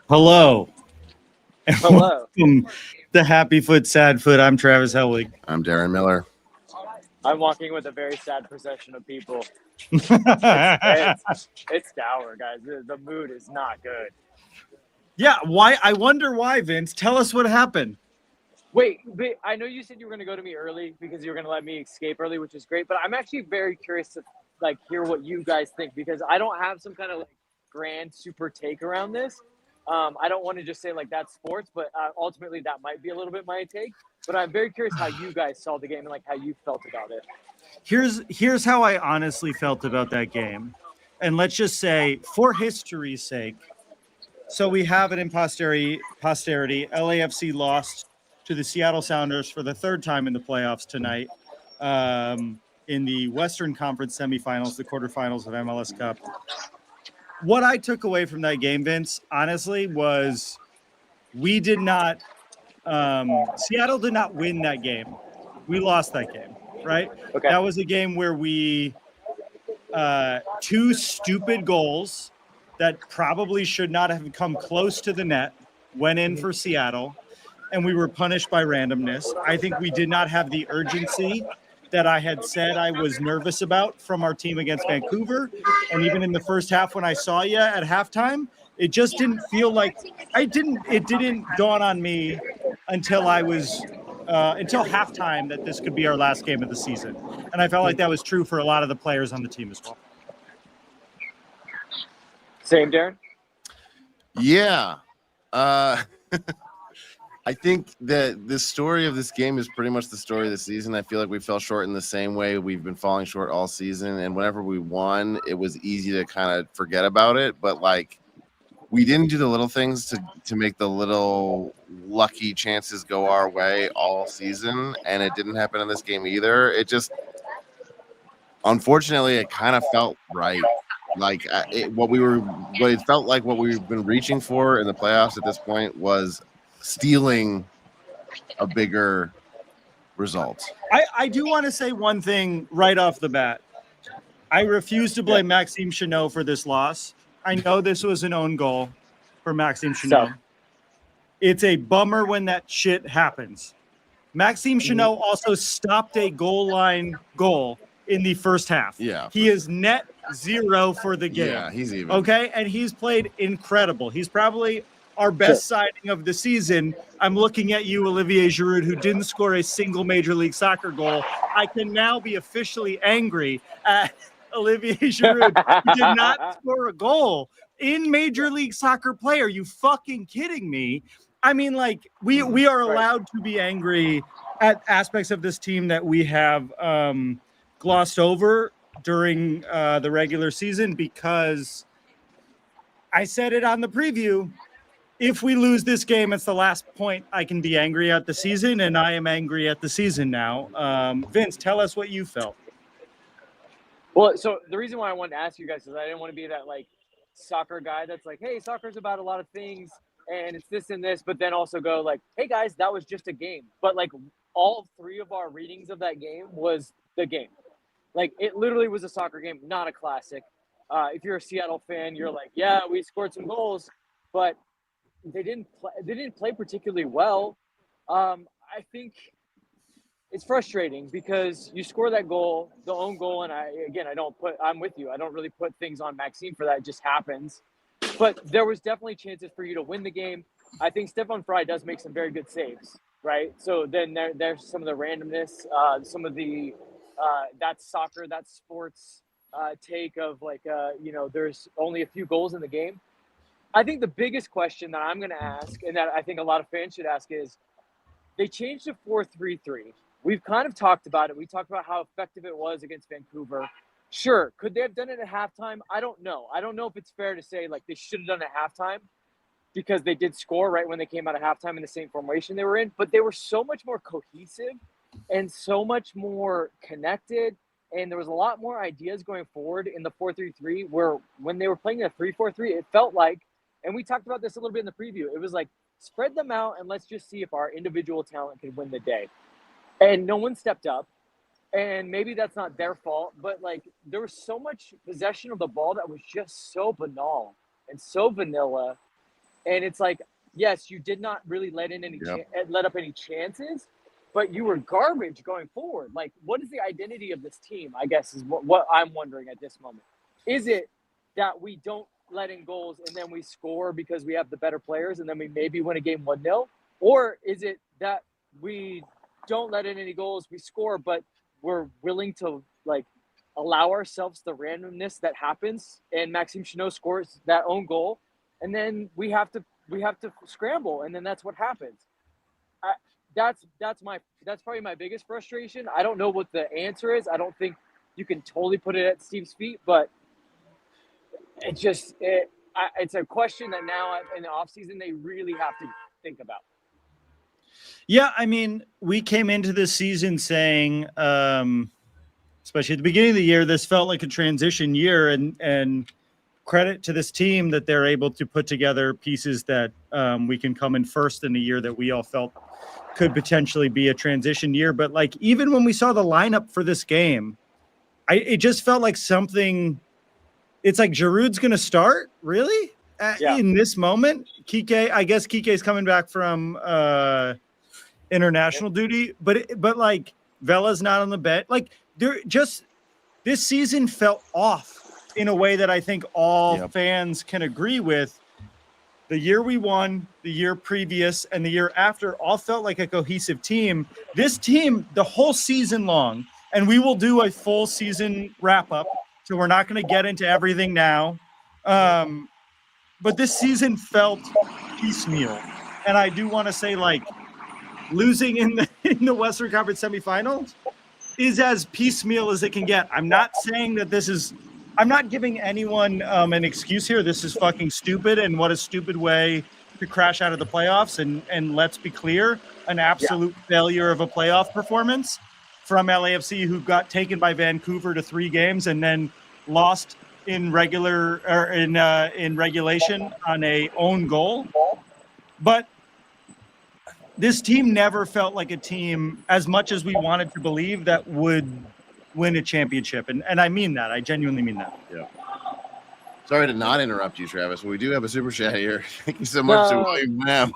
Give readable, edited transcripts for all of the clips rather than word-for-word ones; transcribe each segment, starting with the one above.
Hello. And Hello. welcome to Happy Foot, Sad Foot. I'm Travis Helwig. I'm Darren Miller. I'm walking with a very sad procession of people. It's dour, guys. The mood is not good. Yeah, why? I wonder why, Vince. Tell us what happened. Wait, but I know you said you were going to go to me early because you were going to let me escape early, which is great. But I'm actually very curious to hear what you guys think because I don't have some kind of grand super take around this. I don't want to just say that's sports, but ultimately that might be a little bit my take. But I'm very curious how you guys saw the game and how you felt about it. Here's how I honestly felt about that game. And let's just say, for history's sake, so we have it in posterity. LAFC lost to the Seattle Sounders for the third time in the playoffs tonight, in the Western Conference semifinals, the quarterfinals of MLS Cup. What I took away from that game, Vince, honestly, was we did not Seattle did not win that game. We lost that game, right? Okay. That was a game where we two stupid goals that probably should not have come close to the net went in for Seattle, and we were punished by randomness. I think we did not have the urgency that I had said I was nervous about from our team against Vancouver. And even in the first half, when I saw you at halftime, it just didn't feel like it didn't dawn on me until until halftime that this could be our last game of the season. And I felt like that was true for a lot of the players on the team as well. Same, Darren? Yeah. I think that the story of this game is pretty much the story of the season. I feel like we fell short in the same way we've been falling short all season. And whenever we won, it was easy to kind of forget about it. But we didn't do the little things to make the little lucky chances go our way all season. And it didn't happen in this game either. It just, unfortunately, it kind of felt right. What it felt like what we've been reaching for in the playoffs at this point was stealing a bigger result. I do want to say one thing right off the bat. I refuse to blame Maxime Chanot for this loss. I know this was an own goal for Maxime Chanot. It's a bummer when that shit happens. Maxime Chanot also stopped a goal line goal in the first half. Yeah. He is net zero for the game. Yeah, he's even. Okay, and he's played incredible. He's probably our best signing of the season. I'm looking at you, Olivier Giroud, who didn't score a single Major League Soccer goal. I can now be officially angry at Olivier Giroud, who did not score a goal in Major League Soccer play. Are you fucking kidding me? I mean, we are allowed to be angry at aspects of this team that we have glossed over during the regular season, because I said it on the preview. If we lose this game, it's the last point I can be angry at the season, and I am angry at the season now. Vince, tell us what you felt. Well, so the reason why I wanted to ask you guys is I didn't want to be that soccer guy that's hey, soccer's about a lot of things and it's this and this, but then also go hey guys, that was just a game. But all three of our readings of that game was the game. It literally was a soccer game, not a classic. If you're a Seattle fan, you're yeah, we scored some goals, but they didn't play particularly well. I think it's frustrating because you score that goal, the own goal, and I'm with you. I don't really put things on Maxime for that. It just happens. But there was definitely chances for you to win the game. I think Stefan Fry does make some very good saves, right? So then there's some of the randomness, some of the that's soccer, that's sports take of there's only a few goals in the game. I think the biggest question that I'm going to ask, and that I think a lot of fans should ask, is they changed to 4-3-3. We've kind of talked about it. We talked about how effective it was against Vancouver. Sure, could they have done it at halftime? I don't know. I don't know if it's fair to say they should have done it at halftime because they did score right when they came out of halftime in the same formation they were in. But they were so much more cohesive and so much more connected. And there was a lot more ideas going forward in the 4-3-3 where when they were playing a 3-4-3, it felt like, and we talked about this a little bit in the preview, it was spread them out and let's just see if our individual talent could win the day. And no one stepped up. And maybe that's not their fault, but there was so much possession of the ball that was just so banal and so vanilla And it's like, yes, you did not really let up any chances, but you were garbage going forward. Like, what is the identity of this team, I guess, is what I'm wondering at this moment. Is it that we don't let in goals and then we score because we have the better players and then we maybe win a game 1-0? Or is it that we don't let in any goals, we score, but we're willing to, like, allow ourselves the randomness that happens, and Maxime Chanot scores that own goal, and then we have to scramble, and then that's what happens. That's probably my biggest frustration. I don't know what the answer is. I don't think you can totally put it at Steve's feet, but it's a question that now in the offseason they really have to think about. Yeah, I mean, we came into this season saying, especially at the beginning of the year, this felt like a transition year, and credit to this team that they're able to put together pieces that we can come in first in a year that we all felt could potentially be a transition year. But like, even when we saw the lineup for this game, it just felt like something. It's like Giroud's going to start, really? In this moment. I guess Kike's coming back from international duty, but like Vela's not on the bench. Like, this season felt off in a way that I think all fans can agree with. The year we won, the year previous, and the year after all felt like a cohesive team. This team, the whole season long, and we will do a full season wrap up, so we're not going to get into everything now. But this season felt piecemeal. And I do want to say, like, losing in the Western Conference semifinals is as piecemeal as it can get. I'm not saying that I'm not giving anyone an excuse here. This is fucking stupid, and what a stupid way to crash out of the playoffs. And let's be clear, an absolute failure of a playoff performance from LAFC, who got taken by Vancouver to 3 games and then lost in regulation on a own goal. But this team never felt like a team, as much as we wanted to believe, that would win a championship. And I mean that. I genuinely mean that. Yeah. Sorry to not interrupt you, Travis, but we do have a super chat here. Thank you so much to William Graham.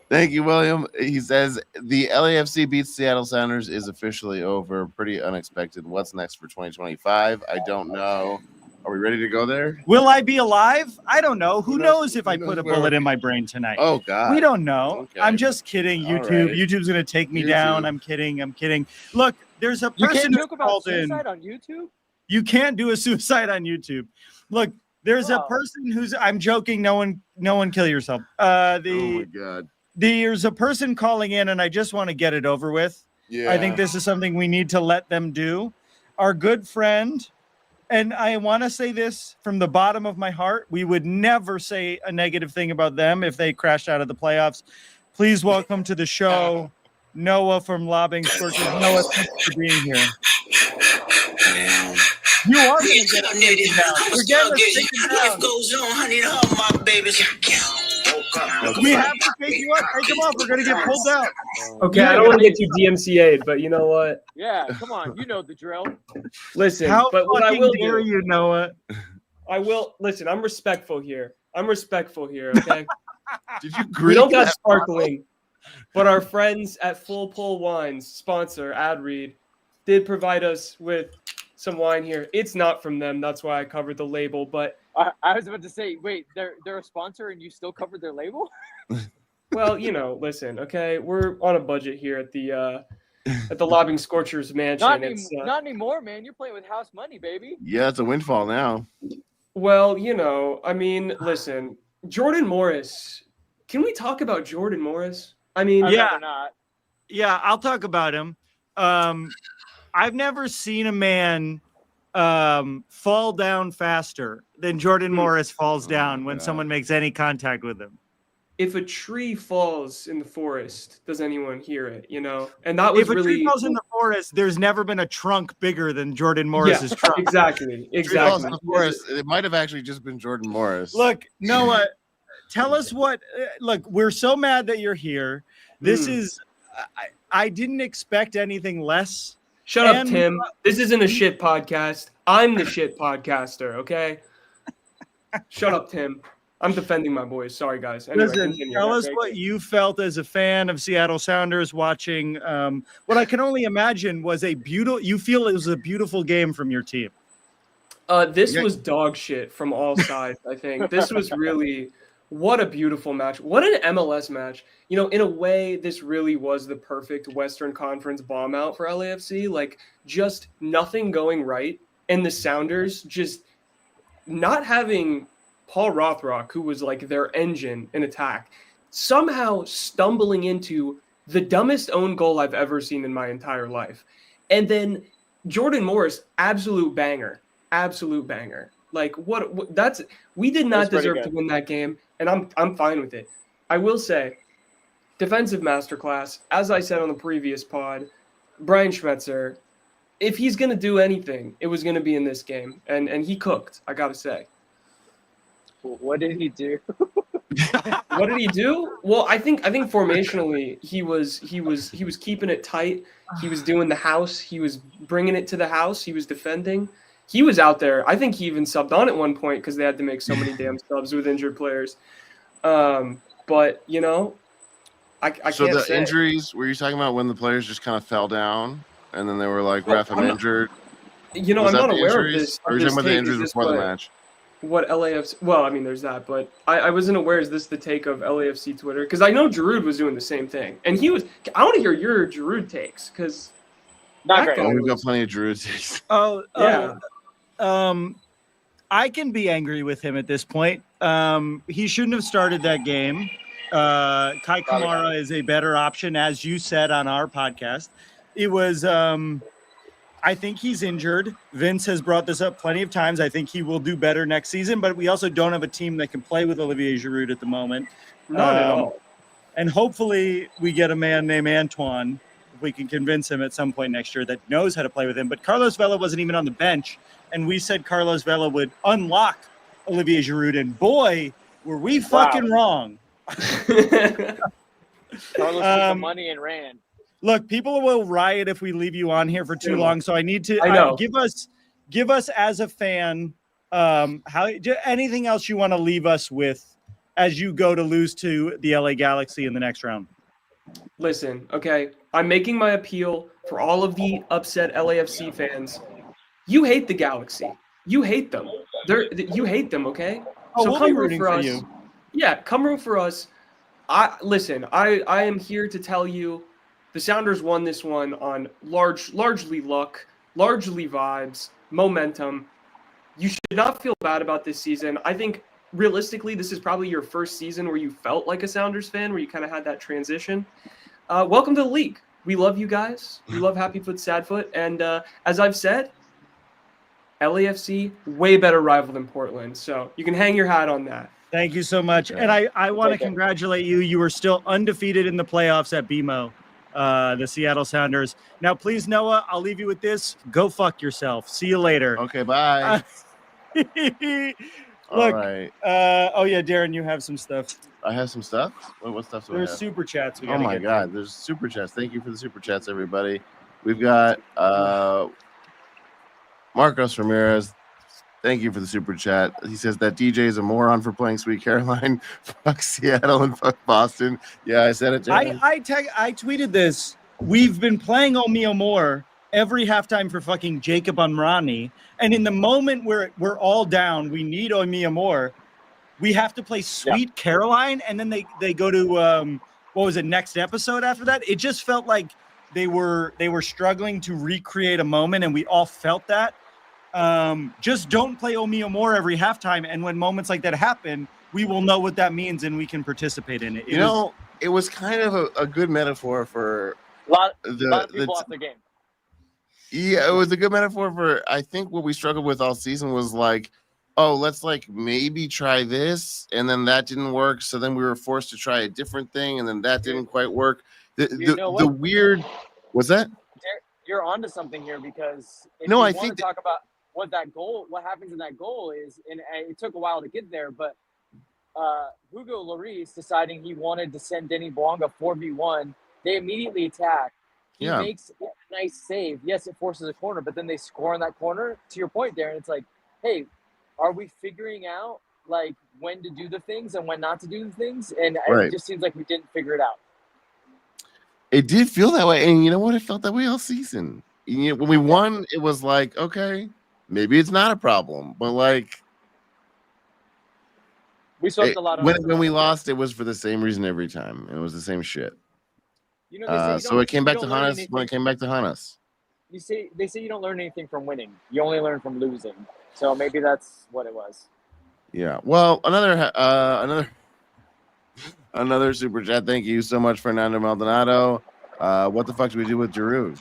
Thank you, William. He says, the LAFC beats Seattle Sounders is officially over. Pretty unexpected. What's next for 2025? I don't know. Are we ready to go there? Will I be alive? I don't know. Who knows if I put a bullet in my brain tonight? Oh, God. We don't know. Okay. I'm just kidding, YouTube. Right. YouTube's going to take me down. I'm kidding. Look, there's a person who called suicide on YouTube? You can't do a suicide on YouTube. Look, there's a person who's, I'm joking. No one kill yourself. Oh, my God. There's a person calling in, and I just want to get it over with. Yeah. I think this is something we need to let them do. Our good friend, and I want to say this from the bottom of my heart, we would never say a negative thing about them if they crashed out of the playoffs. Please welcome to the show, Noah from Lobbing Scorchers. Noah, thanks for being here. You are going to get it down. We're getting life goes on, honey, to all my babies. We have to take you up. Take them off. We're going to get pulled out. Okay, I don't want to get you DMCA'd, but you know what? Yeah, come on. You know the drill. Listen, but what I will do, you, Noah? I will. Listen, I'm respectful here. Okay? Did you We don't got sparkling, but our friends at Full Pull Wines, sponsor, ad read, did provide us with some wine here. It's not from them. That's why I covered the label, but I was about to say, wait, they're a sponsor and you still covered their label? Well, listen, okay, we're on a budget here at the Lobbing Scorchers mansion. Not anymore, man. You're playing with house money, baby. Yeah, it's a windfall now. Well, I mean, listen, Jordan Morris. Can we talk about Jordan Morris? I mean, yeah, I'll talk about him. I've never seen a man fall down faster than Jordan Morris falls down when someone makes any contact with him. If a tree falls in the forest, does anyone hear it? And that was if a tree falls in the forest, there's never been a trunk bigger than Jordan Morris's trunk. Exactly. Falls in the forest, it might have actually just been Jordan Morris. Look, Noah, tell us what. Look, we're so mad that you're here. This is. I didn't expect anything less. Shut up, Tim. This isn't a shit podcast. I'm the shit podcaster, okay? Shut up, Tim. I'm defending my boys. Sorry, guys. Anyway, Listen, continue. tell us Thank what you. you felt as a fan of Seattle Sounders watching what I can only imagine was you feel it was a beautiful game from your team. This was dog shit from all sides, I think. This was really, what a beautiful match. What an MLS match. You know, in a way, this really was the perfect Western Conference bomb out for LAFC. Like, just nothing going right. And the Sounders just not having Paul Rothrock, who was like their engine in attack, somehow stumbling into the dumbest own goal I've ever seen in my entire life. And then Jordan Morris, absolute banger. Absolute banger. Like we did not deserve to win that game, and I'm fine with it. I will say, defensive masterclass, as I said on the previous pod, Brian Schmetzer, if he's gonna do anything, it was gonna be in this game. And he cooked, I gotta say. What did he do? What did he do? Well, I think formationally he was keeping it tight. He was doing the house. He was bringing it to the house. He was defending. He was out there. I think he even subbed on at one point because they had to make so many damn subs with injured players. But you know, I can't say. So the injuries, were you talking about when the players just kind of fell down and then they were like, "Ref, I'm injured"? You know, I'm not aware of this. Or are you talking about the injuries before the match? What LAFC? Well, I mean, there's that, but I wasn't aware. Is this the take of LAFC Twitter? Because I know Giroud was doing the same thing, and he was. I want to hear your Giroud takes because. Not great. Oh, we've got plenty of Giroud takes. Oh, yeah. I can be angry with him at this point. He shouldn't have started that game. Kai Kamara is a better option, as you said on our podcast. It was. I think he's injured. Vince has brought this up plenty of times. I think he will do better next season, but we also don't have a team that can play with Olivier Giroud at the moment. Not at all. And hopefully we get a man named Antoine, if we can convince him at some point next year, that knows how to play with him. But Carlos Vela wasn't even on the bench, and we said Carlos Vela would unlock Olivier Giroud, and boy, were we fucking wrong. Carlos took the money and ran. Look, people will riot if we leave you on here for too long. So I need to give us as a fan anything else you want to leave us with as you go to lose to the LA Galaxy in the next round. Listen, okay, I'm making my appeal for all of the upset LAFC fans. You hate the Galaxy. You hate them. You hate them, okay? Oh, so we'll come be root rooting for us. you. Yeah, come root for us. I am here to tell you the Sounders won this one on largely luck, largely vibes, momentum. You should not feel bad about this season. I think realistically, this is probably your first season where you felt like a Sounders fan, where you kind of had that transition. Welcome to the league. We love you guys. We love Happy Foot, Sad Foot. And as I've said, LAFC, way better rival than Portland. So you can hang your hat on that. Thank you so much. And I want to congratulate you. You were still undefeated in the playoffs at BMO. The Seattle Sounders. Now, please, Noah, I'll leave you with this. Go fuck yourself. See you later. Okay, bye. Look, all right. Oh yeah, Darren, you have some stuff. I have some stuff. What stuff do I have? There's super chats. Oh my god, there's super chats. Thank you for the super chats, everybody. We've got Marcos Ramirez. Thank you for the super chat. He says that DJ is a moron for playing Sweet Caroline. Fuck Seattle and fuck Boston. Yeah, I said it, Jared. I tweeted this. We've been playing Oh Mio More every halftime for fucking Jacob Amrani. And in the moment where we're all down, we need Oh Mio More. We have to play Sweet Caroline. And then they go to, what was it, next episode after that? It just felt like they were struggling to recreate a moment. And we all felt that. Just don't play Oh Mio More every halftime. And when moments like that happen, we will know what that means and we can participate in it. It was kind of a good metaphor for a lot of people off the game. Yeah, it was a good metaphor for, I think what we struggled with all season was like, oh, let's like maybe try this. And then that didn't work. So then we were forced to try a different thing. And then that didn't quite work. The weird, was that? You're onto something here because I think talk about what happens in that goal is, and it took a while to get there, but Hugo Lloris deciding he wanted to send Denny Bouanga 4v1, they immediately attack. He makes a nice save. Yes, it forces a corner, but then they score in that corner. To your point, Darren, it's like, hey, are we figuring out like when to do the things and when not to do the things, and Right. it just seems like we didn't figure it out. It did feel that way, and you know what? It felt that way all season. You know, when we won, it was like, okay, maybe it's not a problem, but like We swept a lot of when we lost, it was for the same reason every time. It was the same shit. You know, they say you So don't- it came you back don't to learn haunt us when it anything- came back to haunt us. They say you don't learn anything from winning. You only learn from losing. So maybe that's what it was. Yeah. Well, another super chat. Thank you so much, Fernando Maldonado. What the fuck do we do with Giroud?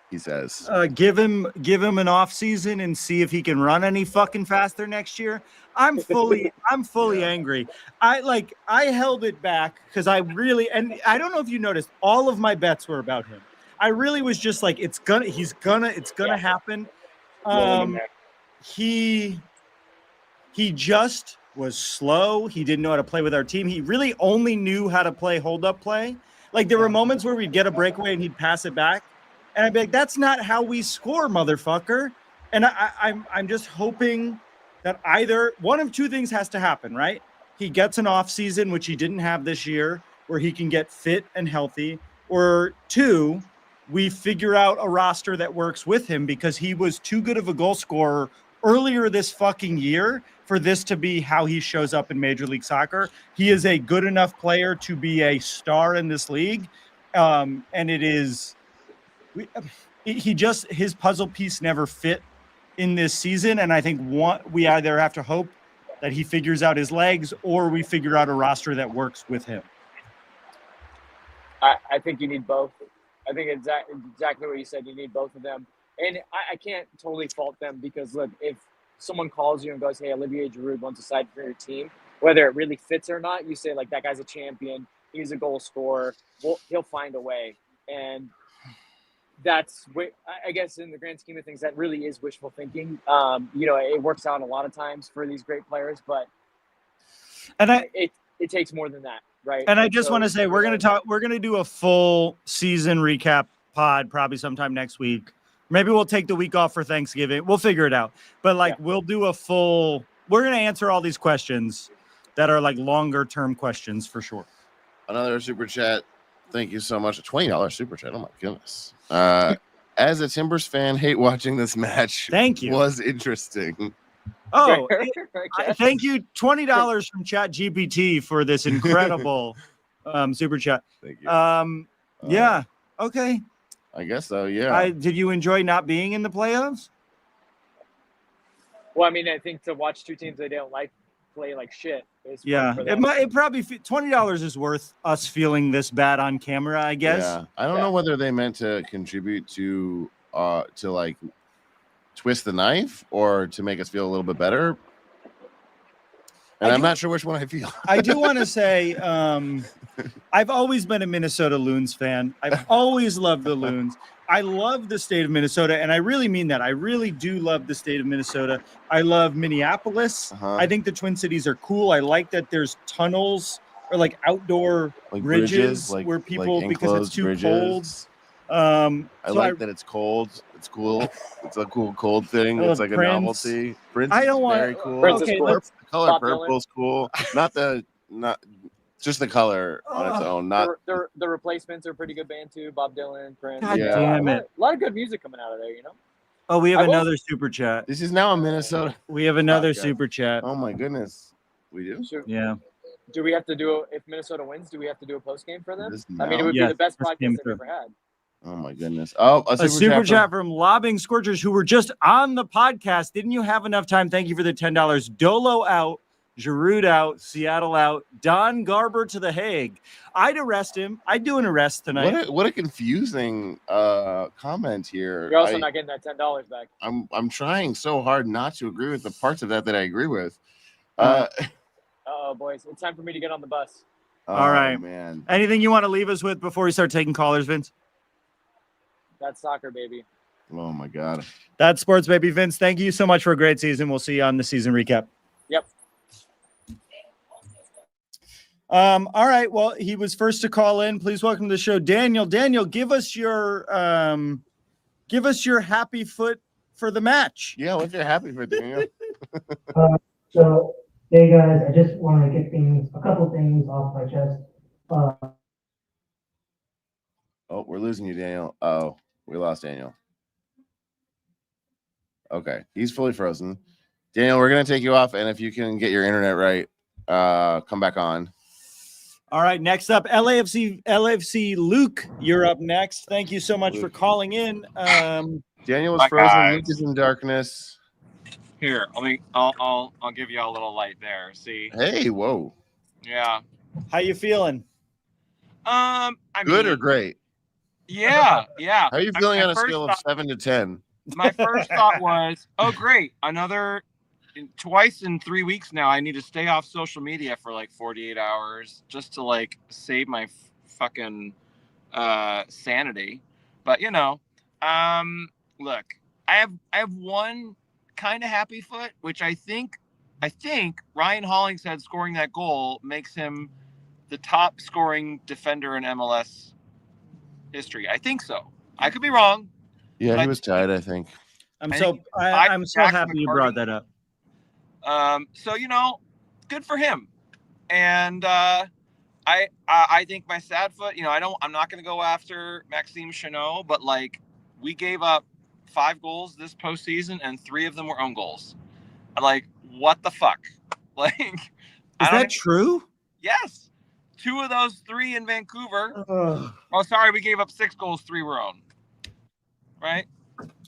He says. Give him an off season and see if he can run any fucking faster next year. I'm fully angry. I held it back because I really, and I don't know if you noticed, all of my bets were about him. I really was just like, it's gonna happen. He just was slow. He didn't know how to play with our team. He really only knew how to play hold up play. Like there were moments where we'd get a breakaway and he'd pass it back. And I'd be like, that's not how we score, motherfucker. And I'm just hoping that either one of two things has to happen, right? He gets an off season, which he didn't have this year, where he can get fit and healthy. Or two, we figure out a roster that works with him, because he was too good of a goal scorer earlier this fucking year for this to be how he shows up in Major League Soccer. He is a good enough player to be a star in this league. And it is... his puzzle piece never fit in this season, and I think we either have to hope that he figures out his legs, or we figure out a roster that works with him. I think you need both. I think exactly what you said. You need both of them, and I can't totally fault them, because look, if someone calls you and goes, "Hey, Olivier Giroud wants a side for your team," whether it really fits or not, you say like, "That guy's a champion. He's a goal scorer. Well, he'll find a way." And that's, I guess, in the grand scheme of things, that really is wishful thinking. It works out a lot of times for these great players, but it takes more than that, right? And I just want to say, we're going to do a full season recap pod probably sometime next week. Maybe we'll take the week off for Thanksgiving. We'll figure it out. But we'll do we're going to answer all these questions that are like longer term questions for sure. Another super chat. Thank you so much. A $20 super chat. Oh my goodness. As a Timbers fan, hate watching this match. Thank you. Was interesting. Oh, thank you. $20 from ChatGPT for this incredible super chat. Thank you. Yeah. Okay. I guess so. Yeah. Did you enjoy not being in the playoffs? Well, I mean, I think to watch two teams they don't like play like shit. Yeah, it probably $20 is worth us feeling this bad on camera, I guess. Yeah, I don't know whether they meant to contribute to like twist the knife or to make us feel a little bit better. And I'm not sure which one I feel. I do want to say I've always been a Minnesota Loons fan. I've always loved the Loons. I love the state of Minnesota, and I really mean that. I really do love the state of Minnesota. I love Minneapolis. I think the Twin Cities are cool. I like that there's tunnels or like outdoor bridges where people, because it's too cold. I like that it's cold. It's cool. It's a cool cold thing. It's like Prince. a novelty. Prince I don't is want very cool. Prince is okay, cool. let's The color Bob purple is cool. Not just the color on its own. Not the Replacements are a pretty good band too. Bob Dylan, Prince. God Yeah. damn it. A lot of good music coming out of there, you know. Oh, we have I will- another super chat. this is now a Minnesota. We have another Podcast. super chat. Oh my goodness. We do? Sure. Yeah. Do we have to do if Minnesota wins? Do we have to do a post game for them? This I mean, it now? would Yes, be the best first game podcast I've ever had. Oh my goodness. Oh, A super chat from Lobbing Scorchers, who were just on the podcast. Didn't you have enough time? Thank you for the $10. Dolo out, Giroud out, Seattle out, Don Garber to The Hague. I'd arrest him. I'd do an arrest tonight. What a confusing comment here. You're also not getting that $10 back. I'm trying so hard not to agree with the parts of that I agree with. Oh, boys, it's time for me to get on the bus. All right. Man. Anything you want to leave us with before we start taking callers, Vince? That's soccer, baby. Oh my God. That's sports, baby. Vince, thank you so much for a great season. We'll see you on the season recap. Yep. All right. Well, he was first to call in. Please welcome to the show, Daniel. Daniel, give us your happy foot for the match. Yeah, what's your happy for, Daniel? So, hey guys, I just want to get a couple things off my chest. Oh, we're losing you, Daniel. Oh, we lost Daniel. Okay, he's fully frozen. Daniel, we're gonna take you off, and if you can get your internet right, come back on. All right, next up, LAFC Luke, you're up next. Thank you so much for calling in. Daniel was Bye, frozen. guys. Luke is in darkness. Here, I'll give you a little light there. See? Hey, whoa. Yeah. How you feeling? I Good mean, or great? Yeah. How are you feeling My on a first scale of thought- 7 to 10? My first thought was, oh great, twice in 3 weeks now. I need to stay off social media for like 48 hours just to like save my fucking sanity. But look, I have one kind of happy foot, which I think Ryan Hollingshead scoring that goal makes him the top scoring defender in MLS history. I think so. I could be wrong. Yeah, he was tied, I think. I'm so happy you brought that up. So good for him. And I think my sad foot, I'm not going to go after Maxime Chanot, but like we gave up 5 goals this postseason and 3 of them were own goals. Like, what the fuck? Like, is that true? Yes. 2 of those 3 in Vancouver. Oh, sorry, we gave up 6 goals, 3 were own. Right?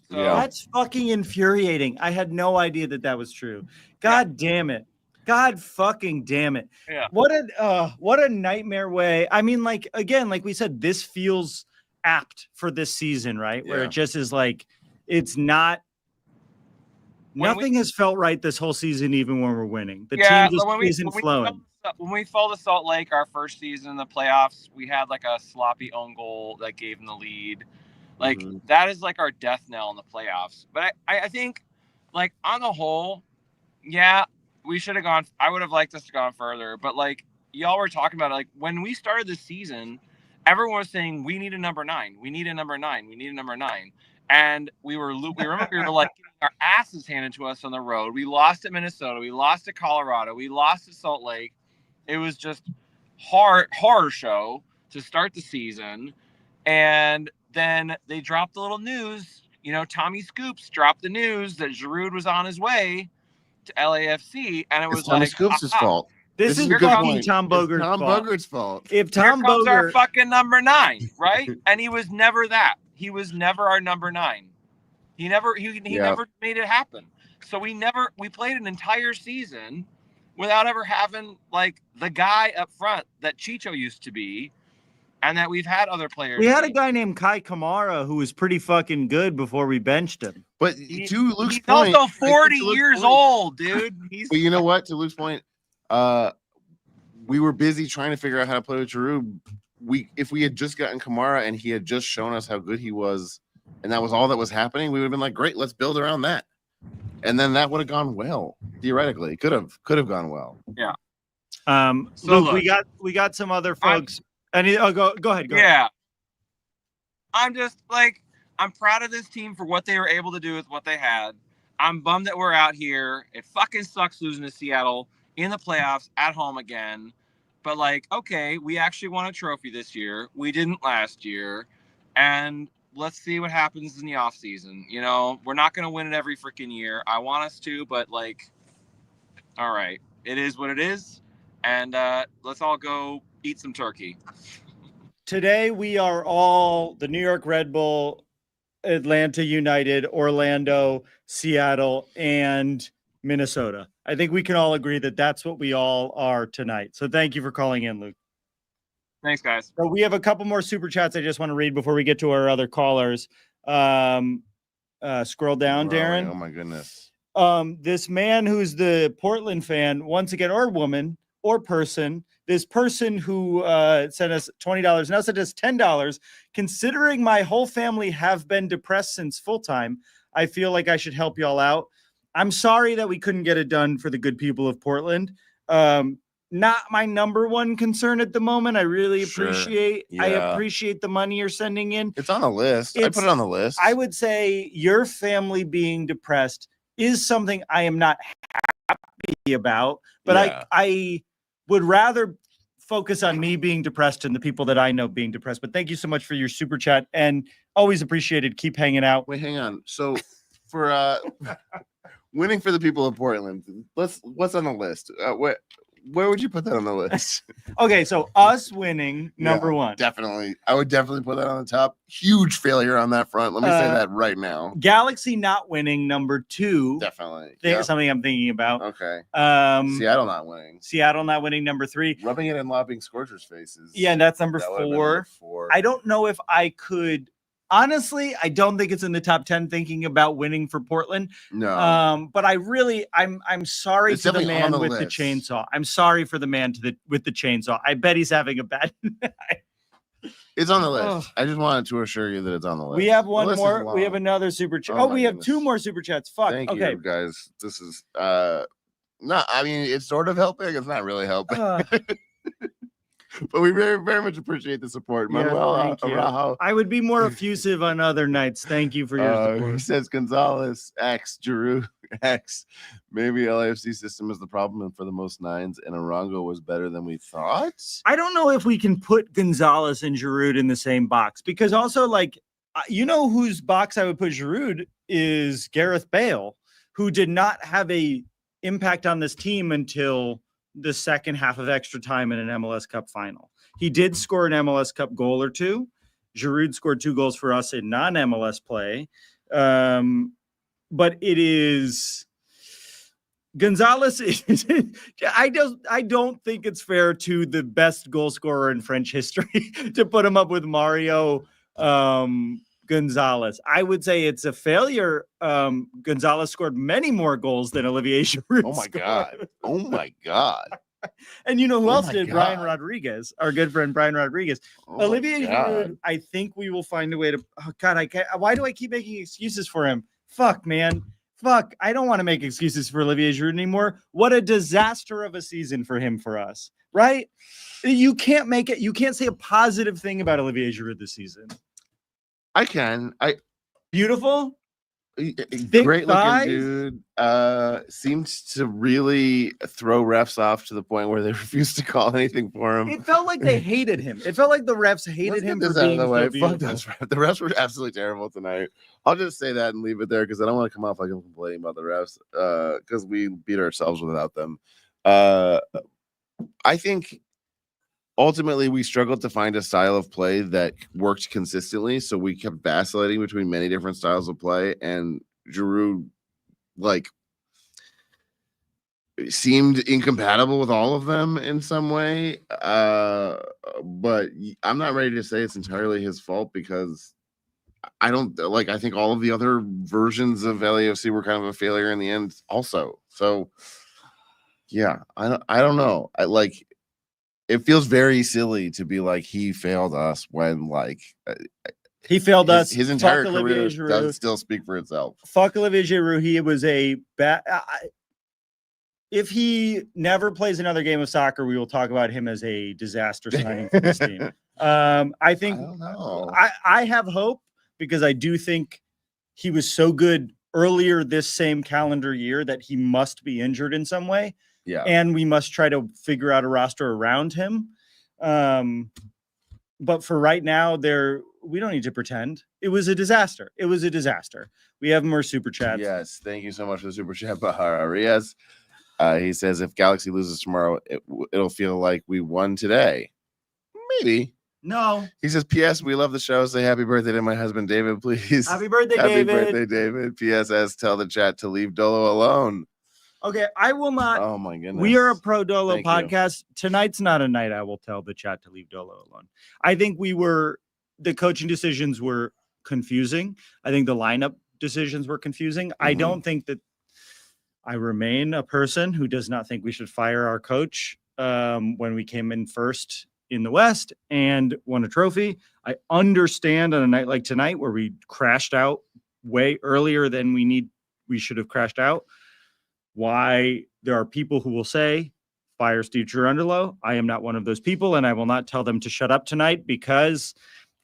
So, Yeah. That's fucking infuriating. I had no idea that was true. God damn it. God fucking damn it. Yeah. What a nightmare way. I mean, like, again, like we said, this feels apt for this season, right? Where it just is like, it's not, nothing has felt right this whole season, even when we're winning. The team just isn't flowing. When we fell to Salt Lake our first season in the playoffs, we had like a sloppy own goal that gave them the lead. Like, that is like our death knell in the playoffs. But I think, like, on the whole, we should have gone. I would have liked us to go further. But, like, y'all were talking about it. Like, when we started the season, everyone was saying, we need a number 9. We need a number 9. We need a number 9. And we remember we were like getting our asses handed to us on the road. We lost at Minnesota. We lost at Colorado. We lost at Salt Lake. It was just horror show to start the season. And then they dropped the little news. Tommy Scoops dropped the news that Giroud was on his way to LAFC, and it was Tommy like Scoops' fault. This is fucking Tom Bogert's fault. If Tom Here comes Boger, our fucking number 9, right? And he was never that. He was never our number 9. He never made it happen. So we played an entire season without ever having like the guy up front that Chicho used to be. And that we've had other players. We had a guy named Kai Kamara who was pretty fucking good before we benched him. But to Luke's he's point, also 40 years old, dude. But you know what? To Luke's point, we were busy trying to figure out how to play with Giroud. If we had just gotten Kamara and he had just shown us how good he was, and that was all that was happening, we would have been like, great, let's build around that. And then that would have gone well. Theoretically, it could have gone well. Yeah. So Luke, we got some other folks. Go ahead. Yeah. I'm just like, I'm proud of this team for what they were able to do with what they had. I'm bummed that we're out here. It fucking sucks losing to Seattle in the playoffs at home again. But like, okay, we actually won a trophy this year. We didn't last year. And let's see what happens in the offseason. We're not going to win it every freaking year. I want us to, but like, all right, it is what it is. And let's all go eat some turkey. Today we are all the New York Red Bull, Atlanta United, Orlando, Seattle, and Minnesota. I think we can all agree that that's what we all are tonight. So thank you for calling in, Luke. Thanks, guys. So we have a couple more super chats I just want to read before we get to our other callers. Scroll down, Darren. Oh my goodness. This man who's the Portland fan, once again, or woman or person, this person who sent us $20 now sent us $10. Considering my whole family have been depressed since full time, I feel like I should help y'all out. I'm sorry that we couldn't get it done for the good people of Portland. Not my number one concern at the moment. I really appreciate I appreciate the money you're sending in. It's on the list. I put it on the list. I would say your family being depressed is something I am not happy about, but Yeah. I would rather focus on me being depressed and the people that I know being depressed. But thank you so much for your super chat, and always appreciated. Keep hanging out. Wait, hang on. So for winning for the people of Portland, what's on the list? Where would you put that on the list? Okay, so us winning, number Yeah, one. Definitely. I would definitely put that on the top. Huge failure on that front. Let me say that right now. Galaxy not winning, number two. Definitely. Something I'm thinking about. Okay. Seattle Seattle not winning. number three. Rubbing it in Lobbing Scorchers' faces. Yeah, and that's number That would've been number 4. 4. I don't know if I could. Honestly, I don't think it's in the top 10 thinking about winning for Portland. No. But I'm sorry It's to the definitely on man the with the list. chainsaw. I'm sorry for the man with the chainsaw. I bet he's having a bad night. It's on the list. Oh. I just wanted to assure you that it's on the list. We have The one list is more. long. We have another super chat. Oh Oh, my we have goodness. 2 more super chats. Fuck. Thank Okay. you, guys. This is no, I mean it's sort of helping. It's not really helping. But we very, very much appreciate the support. Yeah, Manuel thank you. Araujo. I would be more effusive on other nights. Thank you for your He support. says Gonzalez X, Giroud X. Maybe LAFC system is the problem, and for the most 9s, and Arango was better than we thought. I don't know if we can put Gonzalez and Giroud in the same box, because also, like, you know whose box I would put Giroud is Gareth Bale, who did not have a impact on this team until the second half of extra time in an MLS Cup final. He did score an MLS Cup goal or 2. Giroud scored 2 goals for us in non-MLS play. But it is Gonzalez. I don't think it's fair to the best goal scorer in French history to put him up with Mario Gonzalez. I would say it's a failure. Gonzalez scored many more goals than Olivier Giroud. Oh my scored. god! Oh my god! And you know who else my did? God. Brian Rodriguez, our good friend Brian Rodriguez. Oh my Olivier God. Giroud, I think we will find a way to. Oh God, I can't. Why do I keep making excuses for him? Fuck, man. Fuck. I don't want to make excuses for Olivier Giroud anymore. What a disaster of a season for him, for us, right? You can't make it. You can't say a positive thing about Olivier Giroud this season. I can. Beautiful. Great thighs. looking dude. Seemed to really throw refs off to the point where they refused to call anything for him. It felt like they hated him. It felt like the refs hated Let's him get for this out of being the way. so beautiful. Fuck those refs. The refs were absolutely terrible tonight. I'll just say that and leave it there because I don't want to come off like I'm complaining about the refs because we beat ourselves without them. I think ultimately we struggled to find a style of play that worked consistently, so we kept vacillating between many different styles of play, and Giroud seemed incompatible with all of them in some way. But I'm not ready to say it's entirely his fault because I think all of the other versions of LAFC were kind of a failure in the end also. So yeah, I don't know. It feels very silly to be like he failed us when He failed us. His entire Fuck career Olivier Giroud. does still speak for itself. Fuck Olivier Giroud. He was a bad. If he never plays another game of soccer, we will talk about him as a disaster signing for this team. I think I don't know. I have hope because I do think he was so good earlier this same calendar year that he must be injured in some way. Yeah. And we must try to figure out a roster around him. But for right now, we don't need to pretend. It was a disaster. It was a disaster. We have more super chats. Yes, thank you so much for the super chat, Bahar Arias. He says if Galaxy loses tomorrow, it'll feel like we won today. Maybe. No. He says, P.S. We love the show. Say happy birthday to my husband, David, please. Happy birthday, Happy David. birthday, David. P.S.S. Tell the chat to leave Dolo alone. Okay, I will not. Oh my goodness. We are a pro Dolo Thank you. podcast. Tonight's not a night I will tell the chat to leave Dolo alone. I think the coaching decisions were confusing. I think the lineup decisions were confusing. I don't think that I remain a person who does not think we should fire our coach when we came in first in the West and won a trophy. I understand on a night like tonight where we crashed out way earlier than we should have crashed out, why there are people who will say, fire Steve Cherundolo. I am not one of those people, and I will not tell them to shut up tonight because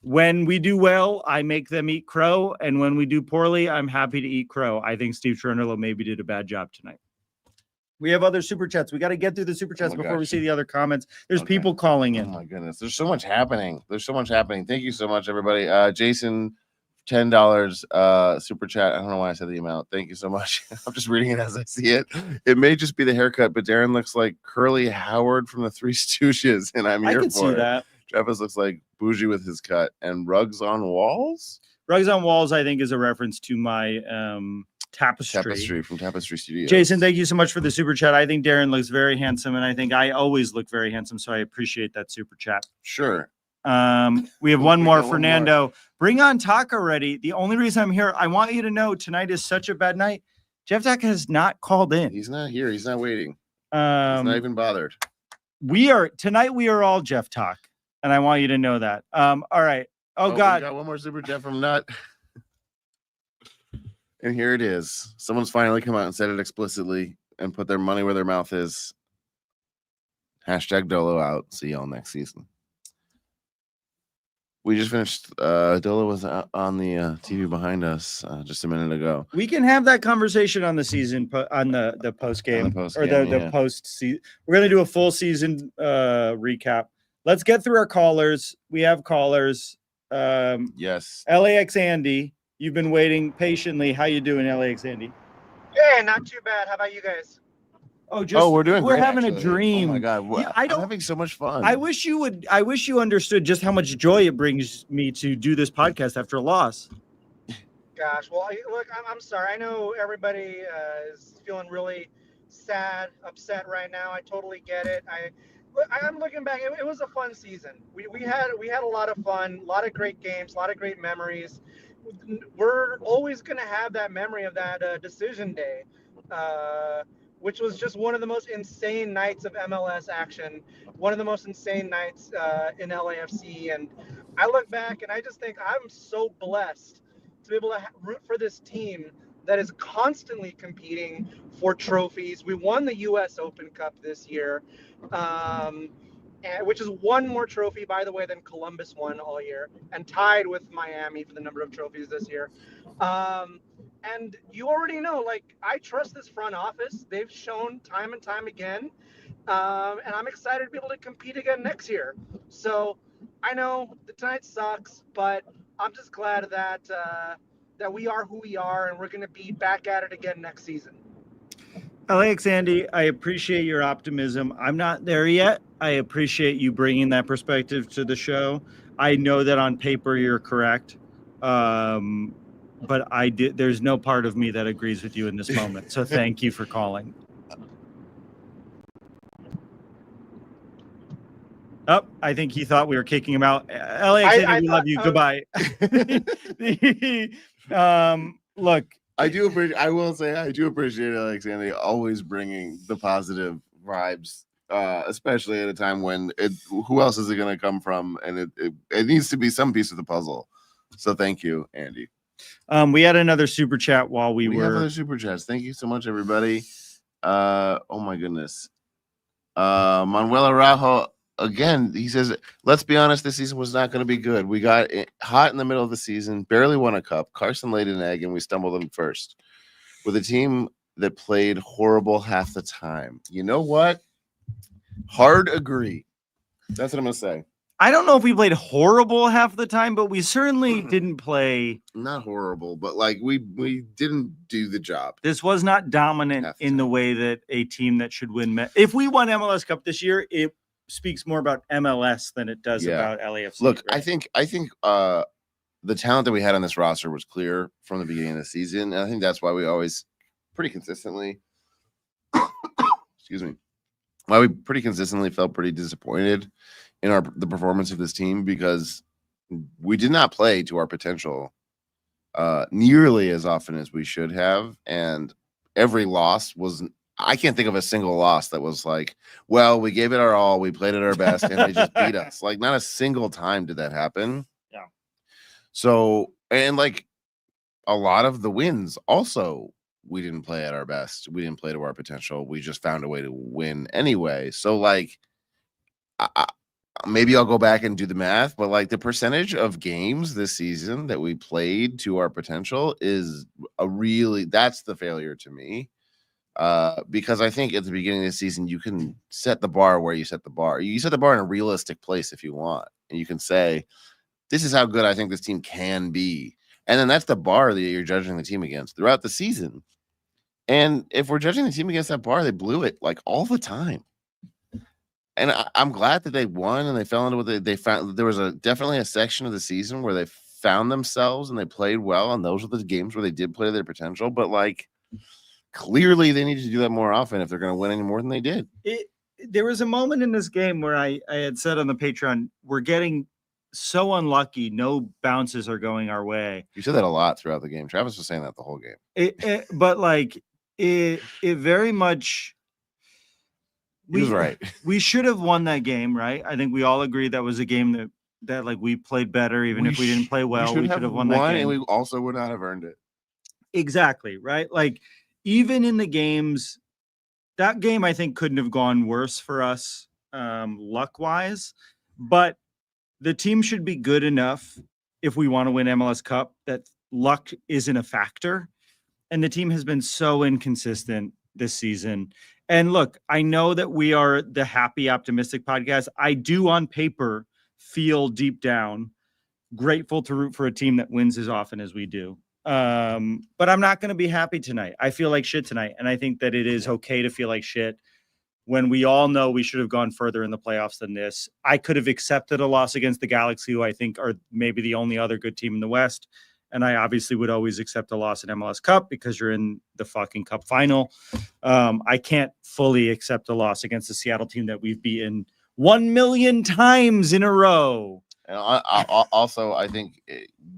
When we do well, I make them eat crow. And when we do poorly, I'm happy to eat crow. I think Steve Chernow maybe did a bad job tonight. We have other super chats. We got to get through the super chats before we see the other comments. There's people calling in. Oh my goodness. There's so much happening. Thank you so much, everybody. Jason, $10 super chat. I don't know why I said the amount. Thank you so much. I'm just reading it as I see it. It may just be the haircut, but Darren looks like Curly Howard from the Three Stooges, and I'm here for it. I can see that. Travis looks like Bougie with his cut. And Rugs on Walls? Rugs on Walls, I think, is a reference to my tapestry from Tapestry Studios. Jason, thank you so much for the super chat. I think Darren looks very handsome, and I think I always look very handsome, so I appreciate that super chat. Sure. We have one more. Fernando, bring on Talk already. The only reason I'm here, I want you to know tonight is such a bad night. Jeff Talk has not called in. He's not here. He's not waiting. He's not even bothered. We are all Jeff Talk, and I want you to know that. All right. Oh God. We got one more super chat from Nut. And here it is. Someone's finally come out and said it explicitly and put their money where their mouth is. Hashtag Dolo out. See y'all next season. We just finished. Dolo was on the TV behind us just a minute ago. We can have that conversation on the season, on the post game or the post season. We're gonna do a full season recap. Let's get through our callers. We have callers. Yes. LAX Andy, you've been waiting patiently. How you doing, LAX Andy? Yeah, not too bad. How about you guys? We're doing great, having actually. a dream. Oh my God. I'm having so much fun. I wish you understood just how much joy it brings me to do this podcast after a loss. Gosh, well, look, I'm sorry. I know everybody is feeling really sad, upset right now. I totally get it. I'm looking back. It was a fun season. We had a lot of fun, a lot of great games, a lot of great memories. We're always going to have that memory of that decision day, which was just one of the most insane nights of MLS action, one of the most insane nights in LAFC. And I look back and I just think I'm so blessed to be able to root for this team that is constantly competing for trophies. We won the U.S. Open Cup this year, which is one more trophy, by the way, than Columbus won all year, and tied with Miami for the number of trophies this year. And you already know, like, I trust this front office. They've shown time and time again, and I'm excited to be able to compete again next year. So I know the tonight sucks, but I'm just glad that that we are who we are, and we're going to be back at it again next season. Alex, Andy, I appreciate your optimism. I'm not there yet. I appreciate you bringing that perspective to the show. I know that on paper you're correct, but there's no part of me that agrees with you in this moment. So thank you for calling. Oh, I think he thought we were kicking him out. Alex, we love you. Goodbye. Look, I will say I do appreciate Alexander always bringing the positive vibes, especially at a time when who else is it going to come from? And it needs to be some piece of the puzzle. So thank you, Andy. We had another super chat while we were. Have other super chats. Thank you so much, everybody. Oh my goodness. Manuel Araujo. Again, he says, let's be honest, this season was not going to be good. We got hot in the middle of the season, barely won a cup. Carson laid an egg, and we stumbled in first with a team that played horrible half the time. You know what? Hard agree. That's what I'm going to say. I don't know if we played horrible half the time, but we certainly didn't play. Not horrible, but like we didn't do the job. This was not dominant in the way that a team that should win. If we won MLS Cup this year, it speaks more about MLS than it does about LAFC. Look, right? I think the talent that we had on this roster was clear from the beginning of the season, and I think that's why we always pretty consistently felt pretty disappointed in the performance of this team, because we did not play to our potential nearly as often as we should have, and every loss was. I can't think of a single loss that was like, well, we gave it our all, we played at our best, and they just beat us. Like, not a single time did that happen. Yeah. So, and like a lot of the wins also, we didn't play at our best. We didn't play to our potential. We just found a way to win anyway. So, like, maybe I'll go back and do the math, but like the percentage of games this season that we played to our potential is that's the failure to me. Because I think at the beginning of the season, you can set the bar where you set the bar. You set the bar in a realistic place if you want, and you can say, this is how good I think this team can be. And then that's the bar that you're judging the team against throughout the season. And if we're judging the team against that bar, they blew it like all the time. And I'm glad that they won and they fell into what they found. There was definitely a section of the season where they found themselves and they played well. And those were the games where they did play their potential. But like, clearly they need to do that more often if they're going to win any more than they did. There was a moment in this game where I had said on the Patreon, we're getting so unlucky. No bounces are going our way. You said that a lot throughout the game. Travis was saying that the whole game. But like it very much. He was right. We should have won that game, right? I think we all agree that was a game that like we played better, even if we didn't play well. We should have won that game. And we also would not have earned it. Exactly, right? Like even in the games, that game I think couldn't have gone worse for us, luck-wise. But the team should be good enough if we want to win MLS Cup that luck isn't a factor. And the team has been so inconsistent this season. And look, I know that we are the happy, optimistic podcast. I do on paper feel deep down grateful to root for a team that wins as often as we do. But I'm not going to be happy tonight. I feel like shit tonight. And I think that it is okay to feel like shit when we all know we should have gone further in the playoffs than this. I could have accepted a loss against the Galaxy, who I think are maybe the only other good team in the West. And I obviously would always accept a loss in MLS Cup because you're in the fucking Cup final. I can't fully accept a loss against the Seattle team that we've beaten 1 million times in a row. And also, I think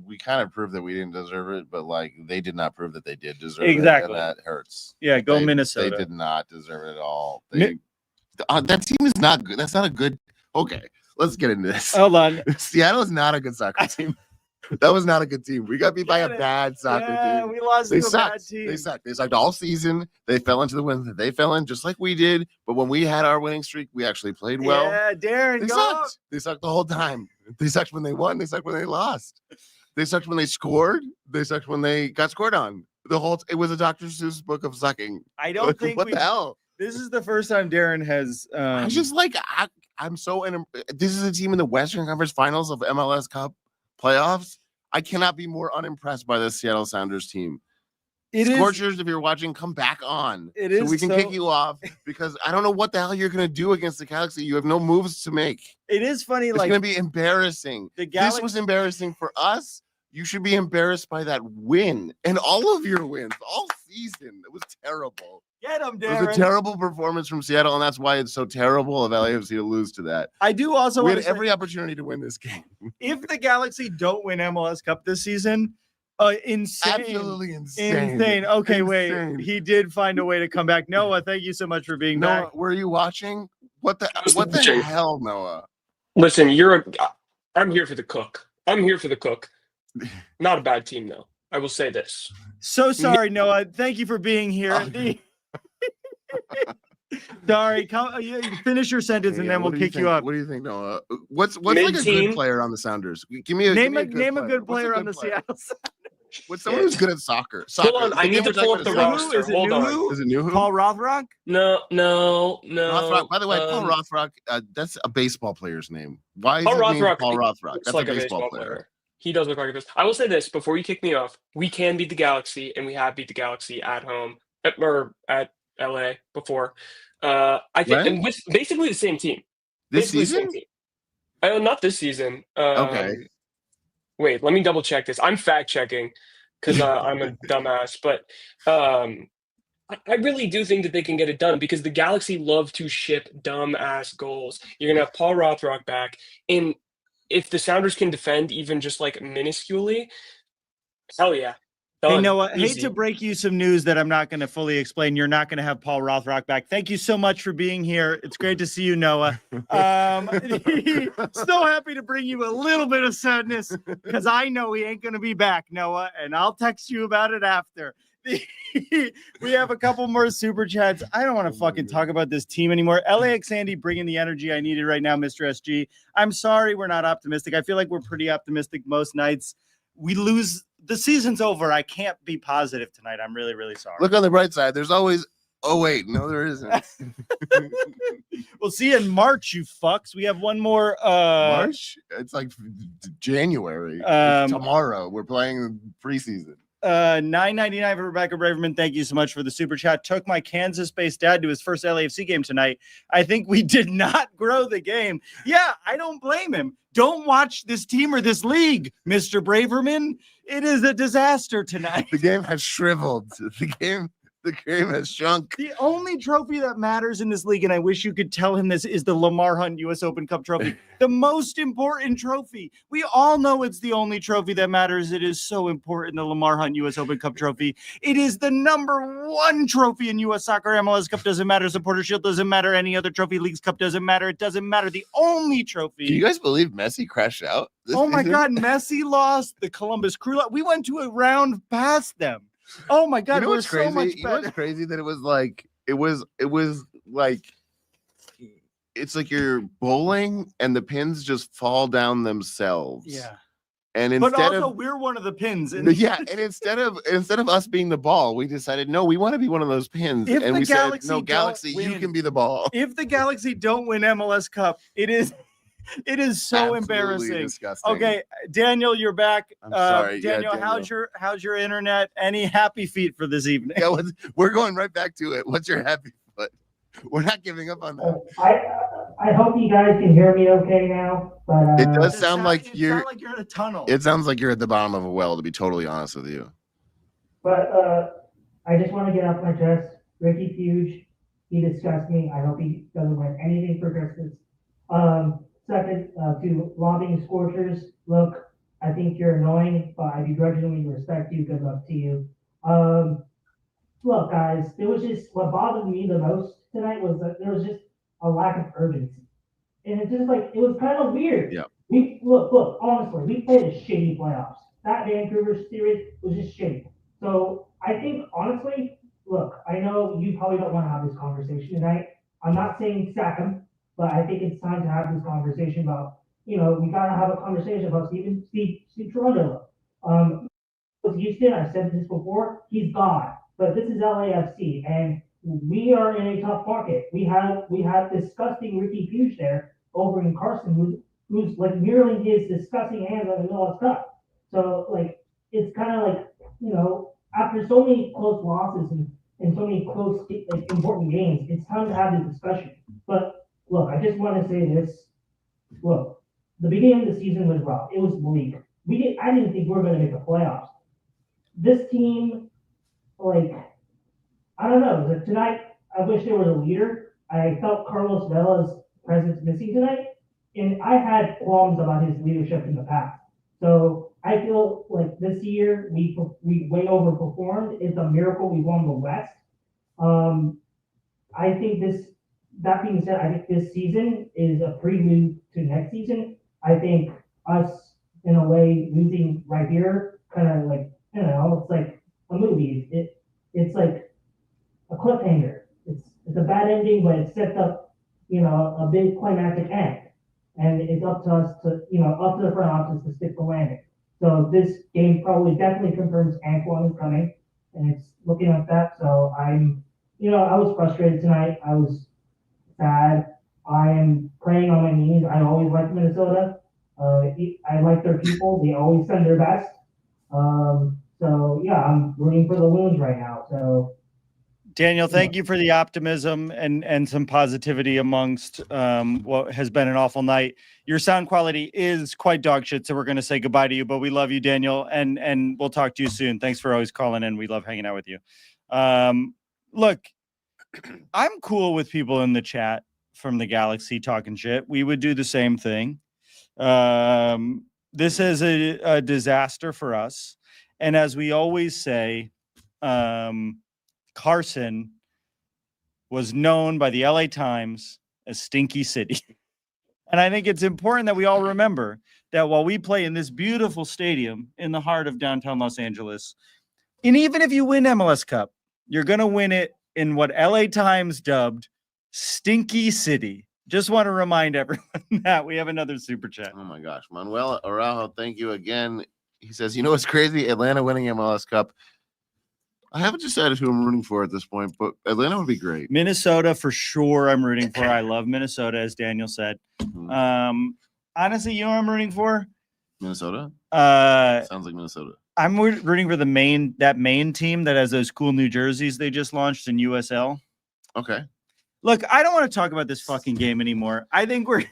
we kind of proved that we didn't deserve it, but like they did not prove that they did deserve it. And that hurts. Yeah, Minnesota. They did not deserve it at all. That team is not good. That's not a good. Okay, let's get into this. Hold on. Seattle is not a good soccer team. That was not a good team. We got beat by a bad soccer team. We lost to a bad team. They sucked. They sucked all season. They fell into the win that they fell in just like we did. But when we had our winning streak, we actually played well. Yeah, Darren, they sucked. They sucked the whole time. They sucked when they won. They sucked when they lost. They sucked when they scored. They sucked when they got scored on. It was a Dr. Seuss book of sucking. I don't think what the hell? This is the first time Darren has. I just like I'm so. This is a team in the Western Conference Finals of MLS Cup playoffs. I cannot be more unimpressed by this Seattle Sounders team. Scorchers, if you're watching, come back on. So we can kick you off because I don't know what the hell you're going to do against the Galaxy. You have no moves to make. It is funny. It's going to be embarrassing. This was embarrassing for us. You should be embarrassed by that win and all of your wins all season. It was terrible. Get him, Darren. It was a terrible performance from Seattle, and that's why it's so terrible of LAFC to lose to that. I do also we had every opportunity to win this game. If the Galaxy don't win MLS Cup this season, insane. Absolutely insane. Okay, insane. Wait. He did find a way to come back. Noah, thank you so much for being back. Were you watching? What the hell, Noah? Listen, I'm here for the cook. Not a bad team, though. I will say this. So sorry, Noah. Thank you for being here. Sorry, finish your sentence and then we'll kick you up. What do you think, Noah? What's like a good player on the Sounders? Give me a name a good player on the Seattle Sounders. What's someone who's good at soccer? Hold on, I need to pull up the roster. Hold on. Is it Nuhu? Paul Rothrock? No. Rothrock. By the way, Paul Rothrock, that's a baseball player's name. Why is Paul his name Rothrock? Paul Rothrock? That's like a baseball player. He does look like a baseball. I will say this before you kick me off: we can beat the Galaxy, and we have beat the Galaxy at home or at LA before. I think, and with basically the same team. This season? Not this season. Okay. Wait, let me double check this. I'm fact checking because I'm a dumbass, but I really do think that they can get it done because the Galaxy love to ship dumb ass goals. You're gonna have Paul Rothrock back, and if the Sounders can defend even just like minusculely, hell yeah. Hey, Noah, hate to break you some news that I'm not going to fully explain. You're not going to have Paul Rothrock back. Thank you so much for being here. It's great to see you, Noah. So happy to bring you a little bit of sadness because I know he ain't going to be back, Noah, and I'll text you about it after. We have a couple more super chats. I don't want to fucking talk about this team anymore. LAX Andy bringing the energy I needed right now, Mr. SG. I'm sorry we're not optimistic. I feel like we're pretty optimistic most nights. We lose. The season's over. I can't be positive tonight. I'm really, really sorry. Look on the bright side. There's always. Oh wait, no, there isn't. We'll see you in March, you fucks. We have one more. March? It's like January. It's tomorrow. We're playing preseason. $9.99 for Rebecca Braverman. Thank you so much for the super chat. Took my Kansas-based dad to his first LAFC game tonight. I think we did not grow the game. Yeah, I don't blame him. Don't watch this team or this league, Mr. Braverman. It is a disaster tonight. The game has shriveled. The game has shrunk. The only trophy that matters in this league, and I wish you could tell him this, is the Lamar Hunt U.S. Open Cup trophy. The most important trophy. We all know it's the only trophy that matters. It is so important, the Lamar Hunt U.S. Open Cup trophy. It is the number one trophy in U.S. Soccer. MLS Cup doesn't matter. Supporter Shield doesn't matter. Any other trophy. Leagues Cup doesn't matter. It doesn't matter. The only trophy. Can you guys believe Messi crashed out? Oh my God, Messi lost. The Columbus Crew. We went to a round past them. Oh my God, you know we're what's crazy? so much You know what's crazy that it was like it's like you're bowling and the pins just fall down themselves. Yeah. And but also we're one of the pins. And instead of us being the ball, we decided no, we want to be one of those pins. If and the we Galaxy said, no, Galaxy, you can be the ball. If the Galaxy don't win MLS Cup, it is so Absolutely embarrassing. disgusting. Okay, Daniel, you're back. I'm sorry. Daniel, Daniel, how's your internet? Any happy feet for this evening? Yeah, we're going right back to it. What's your happy foot? We're not giving up on that. I hope you guys can hear me okay now. But it does sound like you're in a tunnel. It sounds like you're at the bottom of a well, to be totally honest with you. But I just want to get off my chest. Ricky Fuge, he disgusts me. I hope he doesn't win anything for Christmas. Second, to Lobbing Scorchers, look, I think you're annoying, but I begrudgingly respect you. Good luck to you. Look, guys, it was just what bothered me the most tonight was that there was just a lack of urgency. And it just like, it was kind of weird. Yeah. Look, honestly, we played a shitty playoffs. That Vancouver series was just shitty. So I think, honestly, look, I know you probably don't want to have this conversation tonight. I'm not saying sack him. But I think it's time to have this conversation about, we got to have a conversation about Steve Toronto. With Houston, I've said this before, he's gone. But this is LAFC, and we are in a tough market. We have disgusting Ricky Fuge there over in Carson, who's like merely his disgusting hands on the MLS Cup. So, like, it's kind of like, after so many close losses and so many close, like, important games, it's time to have this discussion. But look, I just want to say this. Look, the beginning of the season was rough. It was bleak. I didn't think we were going to make the playoffs. This team, like, I don't know. Tonight, I wish there was a leader. I felt Carlos Vela's presence missing tonight, and I had qualms about his leadership in the past. So I feel like this year we way overperformed. It's a miracle we won the West. I think that being said, I think this season is a prelude to next season. I think us, in a way, losing right here, kind of like, it's like a movie. It's like a cliffhanger. It's a bad ending, but it sets up, a big climactic end. And it's up to us to, up to the front office to stick the landing. So this game definitely confirms Antoine is coming, and it's looking like that. So I was frustrated tonight. I was sad. I am praying on my knees. I always liked Minnesota. I like their people. They always send their best. So yeah, I'm rooting for the Loons right now. So Daniel, thank you for the optimism and some positivity amongst what has been an awful night. Your sound quality is quite dog shit, so we're going to say goodbye to you, but we love you, Daniel, and we'll talk to you soon. Thanks for always calling in. We love hanging out with you. Look, I'm cool with people in the chat from the Galaxy talking shit. We would do the same thing. This is a disaster for us. And as we always say, Carson was known by the LA Times as Stinky City. And I think it's important that we all remember that while we play in this beautiful stadium in the heart of downtown Los Angeles, And even if you win MLS Cup, you're going to win it in what LA Times dubbed Stinky City. Just want to remind everyone that we have another super chat. Oh my gosh. Manuel Araujo, thank you again. He says, you know what's crazy? Atlanta winning MLS Cup. I haven't decided who I'm rooting for at this point, but Atlanta would be great. Minnesota for sure I'm rooting for. I love Minnesota, as Daniel said. Honestly, you know what I'm rooting for? Minnesota? Sounds like Minnesota. I'm rooting for that main team that has those cool New jerseys they just launched in USL. Okay. Look, I don't want to talk about this fucking game anymore. I think we're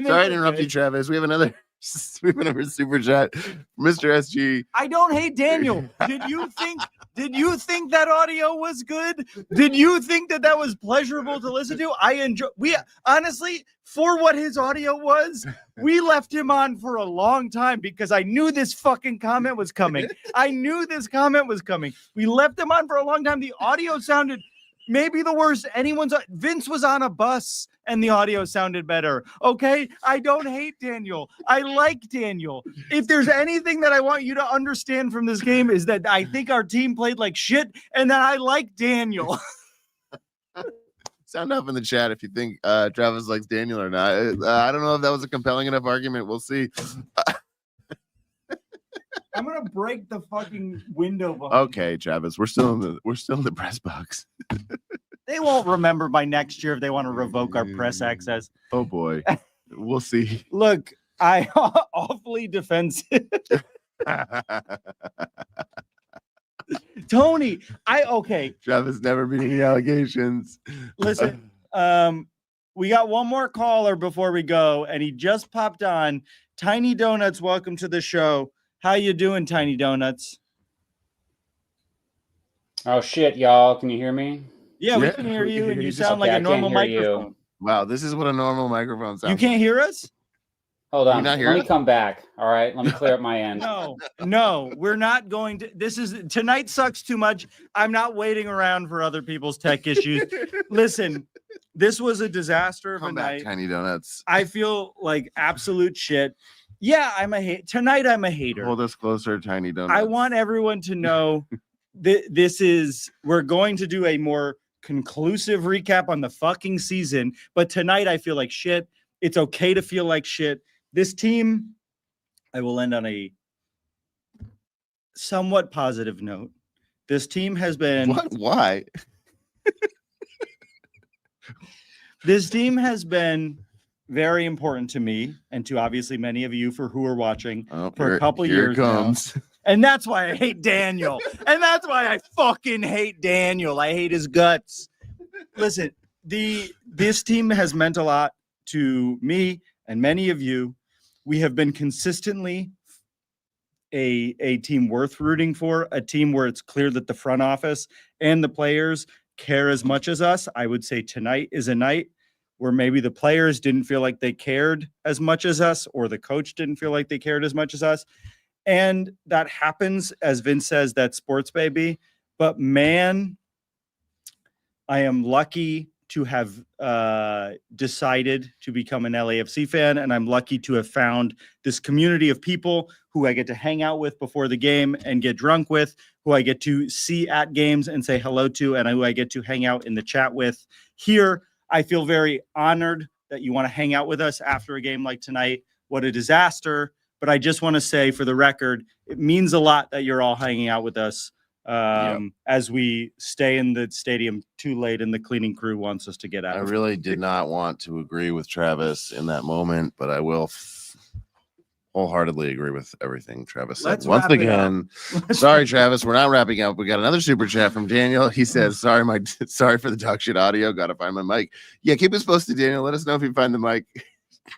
sorry to interrupt you, Travis. We have another super chat, Mr. SG. I don't hate Daniel. Did you think that audio was good? Did you think that was pleasurable to listen to? We honestly, for what his audio was, we left him on for a long time because I knew this fucking comment was coming. We left him on for a long time. The audio sounded maybe the worst Vince was on a bus and the audio sounded better. Okay. I don't hate Daniel. I like Daniel. If there's anything that I want you to understand from this game is that I think our team played like shit and that I like Daniel. Sound up in the chat if you think Travis likes Daniel or not. I don't know if that was a compelling enough argument. We'll see. I'm gonna break the fucking window behind okay, Travis. We're still in the press box. They won't remember by next year if they want to revoke our press access. Oh boy. We'll see. Look, I awfully defensive. Tony, Travis never beat any allegations. Listen, we got one more caller before we go, and he just popped on. Tiny Donuts, welcome to the show. How you doing, Tiny Donuts? Oh shit, y'all! Can you hear me? Yeah, we can hear you, and you sound like a normal microphone. You. Wow, this is what a normal microphone sounds. You can't hear us? Hold on. Let me come back. All right, let me clear up my end. No, we're not going to. Tonight sucks too much. I'm not waiting around for other people's tech issues. Listen, this was a disaster of a night. Tiny Donuts. I feel like absolute shit. Yeah, tonight I'm a hater. Hold us closer, Tiny Donuts. I want everyone to know that we're going to do a more conclusive recap on the fucking season, but tonight I feel like shit. It's okay to feel like shit. This team, I will end on a somewhat positive note. This team has been... What? Why? This team has been very important to me and to obviously many of you who are watching for a couple years now. And that's why I hate Daniel. And that's why I fucking hate Daniel. I hate his guts. Listen, this team has meant a lot to me and many of you. We have been consistently a team worth rooting for, a team where it's clear that the front office and the players care as much as us. I would say tonight is a night where maybe the players didn't feel like they cared as much as us, or the coach didn't feel like they cared as much as us. And that happens, as Vince says, that's sports, baby. But man, I am lucky to have decided to become an LAFC fan, and I'm lucky to have found this community of people who I get to hang out with before the game and get drunk with, who I get to see at games and say hello to, and who I get to hang out in the chat with here. I feel very honored that you want to hang out with us after a game like tonight. What a disaster. But I just want to say, for the record, it means a lot that you're all hanging out with us as we stay in the stadium too late and the cleaning crew wants us to get out. I really did not want to agree with Travis in that moment, but I will wholeheartly agree with everything Travis said. Once again, sorry, Travis, we're not wrapping up. We got another super chat from Daniel. He says, sorry for the dog shit audio. Got to find my mic. Yeah, keep us posted, Daniel. Let us know if you find the mic.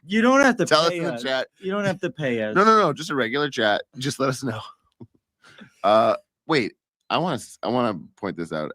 You don't have to tell us in the chat. You don't have to pay us. No. Just a regular chat. Just let us know. Wait, I want to point this out.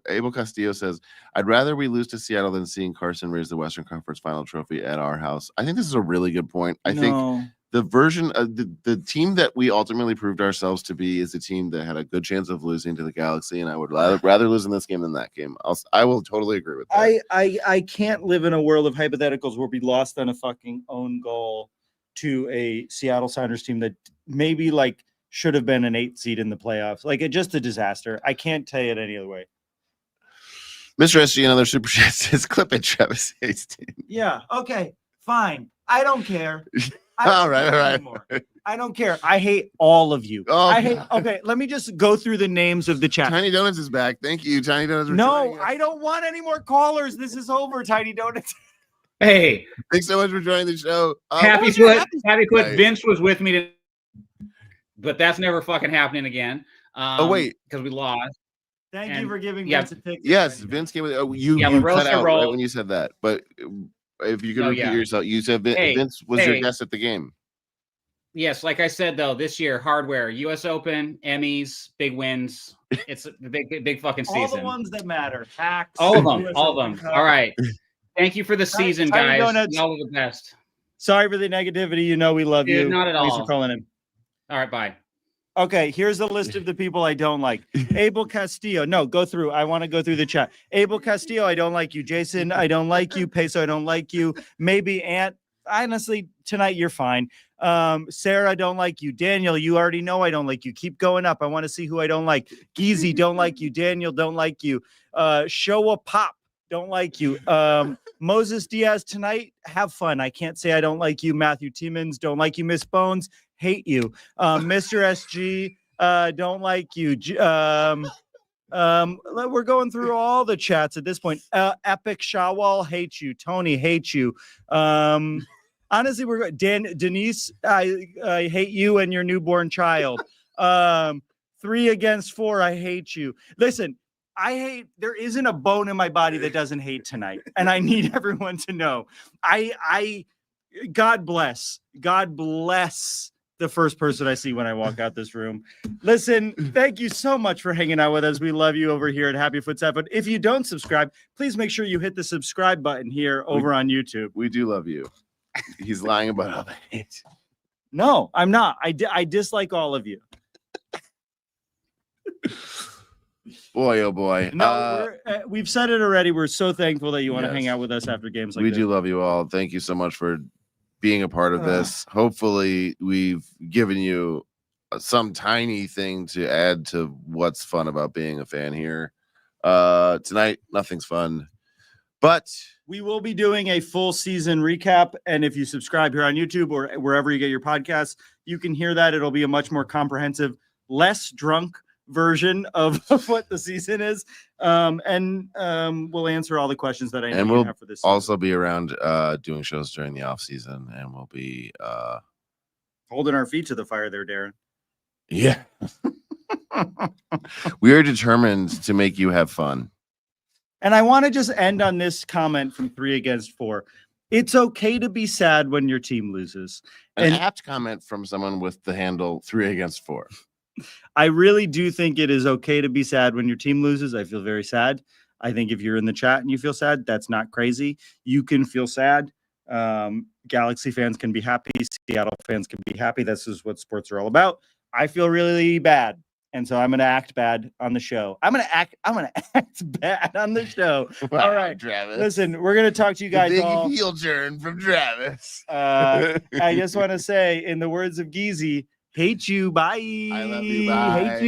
Abel Castillo says, I'd rather we lose to Seattle than seeing Carson raise the Western Conference Final trophy at our house. I think this is a really good point. I think the version of the team that we ultimately proved ourselves to be is a team that had a good chance of losing to the Galaxy, and I would rather lose in this game than that game. I will totally agree with that. I can't live in a world of hypotheticals where we lost on a fucking own goal to a Seattle Sounders team that maybe like should have been an 8 seed in the playoffs. Like, just a disaster. I can't tell you it any other way. Mr. SG, another super chat says, clip it, Travis Hastings. Yeah. Okay. Fine. I don't care. All right. I don't care. I hate all of you. Oh, I hate. Okay, let me just go through the names of the chat. Tiny Donuts is back. Thank you, Tiny Donuts. No, I don't want any more callers. This is over, Tiny Donuts. Hey, thanks so much for joining the show. Happy Foot. Vince was with me, but that's never fucking happening again. Oh wait, because we lost. Thank you for giving Vince a ticket. Yes, Vince gave it. You cut out right when you said that. But if you could repeat yourself, you said Vince was your guest at the game. Yes, like I said though, this year hardware, U.S. Open, Emmys, big wins. It's a big fucking season. All the ones that matter. Hacks. All of them. All of them. All right. Thank you for the season, guys. Y'all are the best. Sorry for the negativity. You know we love you. Not at all. Thanks for calling in. All right, bye. Okay, here's a list of the people I don't like. Abel Castillo. No, go through. I want to go through the chat. Abel Castillo, I don't like you. Jason, I don't like you. Peso, I don't like you. Maybe Ant. Honestly, tonight you're fine. Sarah, I don't like you. Daniel, you already know I don't like you. Keep going up. I want to see who I don't like. Geezy, don't like you. Daniel, don't like you. Showa Pop, don't like you. Moses Diaz, tonight, have fun. I can't say I don't like you. Matthew Timmons, don't like you. Miss Bones, hate you. Mr. SG, don't like you. We're going through all the chats at this point. Epic Shawwal, hate you. Tony, hate you. Honestly, we're Denise, I hate you and your newborn child. 3 against 4, I hate you. Listen, there isn't a bone in my body that doesn't hate tonight. And I need everyone to know. God bless the first person I see when I walk out this room. Listen, thank you so much for hanging out with us. We love you over here at Happy Foot 7. If you don't subscribe, please make sure you hit the subscribe button here over on YouTube. We do love you. He's lying about all the hate. No, I'm not. I dislike all of you. Boy, oh boy. No, we've said it already. We're so thankful that you want to hang out with us after games like this. We do love you all. Thank you so much for being a part of this. Hopefully we've given you some tiny thing to add to what's fun about being a fan here. Tonight, nothing's fun, but we will be doing a full season recap. And if you subscribe here on YouTube or wherever you get your podcasts, you can hear that. It'll be a much more comprehensive, less drunk version of what the season is. And we'll answer all the questions that I know you have for this season. Also be around doing shows during the off season, and we'll be holding our feet to the fire there, Darren. Yeah. We are determined to make you have fun. And I want to just end on this comment from 3 against 4. It's okay to be sad when your team loses. An apt comment from someone with the handle 3 against 4. I really do think it is okay to be sad when your team loses. I feel very sad. I think if you're in the chat and you feel sad, that's not crazy. You can feel sad. Galaxy fans can be happy. Seattle fans can be happy. This is what sports are all about. I feel really bad. And so I'm going to act bad on the show. I'm going to act bad on the show. Wow, all right, Travis. Listen, we're going to talk to you guys all. Big heel turn from Travis. I just want to say, in the words of Geezy, hate you. Bye. I love you. Bye. Hate you.